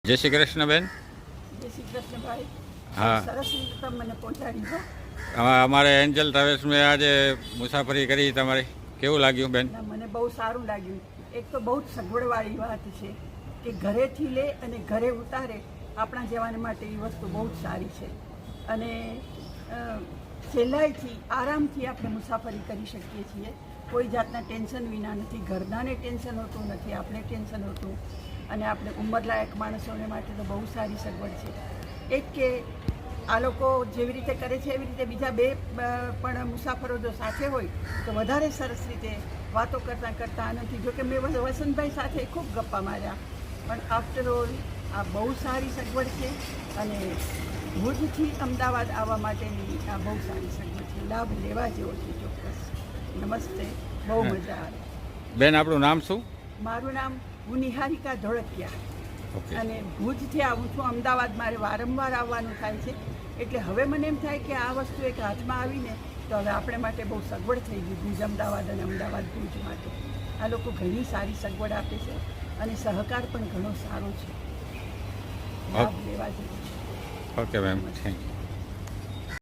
જય શ્રી કૃષ્ણ બેન. જય શ્રી કૃષ્ણ ભાઈ. હા, સરસ રીતે તમે મને પહોંચાડી દો. અમારે એન્જલ ટ્રાવેલ્સમાં આજે મુસાફરી કરી તમારી, કેવું લાગ્યું બેન? ના, મને બહુ સારું લાગ્યું. એક તો બહુ જ સગવડવાળી વાત છે કે ઘરેથી લે અને ઘરે ઉતારે, આપણા જવાને માટે એ વસ્તુ બહુ જ સારી છે. અને સહેલાઈથી આરામથી આપણે મુસાફરી કરી શકીએ છીએ. કોઈ જાતના ટેન્શન વિના નથી. ઘરનાને ટેન્શન હોતું નથી, આપણે ટેન્શન હોતું. અને આપણે ઉંમરલાયક માણસોને માટે તો બહુ સારી સગવડ છે. એક કે આ લોકો જેવી રીતે કરે છે એવી રીતે બીજા બે પણ મુસાફરો જો સાથે હોય તો વધારે સરસ રીતે વાતો કરતાં કરતાં આનંદથી. જોકે મેં વસંતભાઈ સાથે ખૂબ ગપ્પા માર્યા, પણ આફ્ટર ઓલ આ બહુ સારી સગવડ છે. અને ભુજથી અમદાવાદ આવવા માટેની આ બહુ સારી સગવડ છે. લાભ લેવા જેવો છે ચોક્કસ. નમસ્તે, બહુ મજા આવે. બેન આપણું નામ શું? મારું નામ હું નિહારિકા ધોળકિયા. ઓકે. અને ભુજથી આવું છું, અમદાવાદ મારે વારંવાર આવવાનું થાય છે. એટલે હવે મને એમ થાય કે આ વસ્તુ એક હાથમાં આવીને તો હવે આપણે માટે બહુ સગવડ થઈ ગઈ. ભુજ અમદાવાદ અને અમદાવાદ ભુજ માટે આ લોકો ઘણી સારી સગવડ આપે છે અને સહકાર પણ ઘણો સારો છે. લાભ લેવા જેવો છે. Okay ma'am, thank you.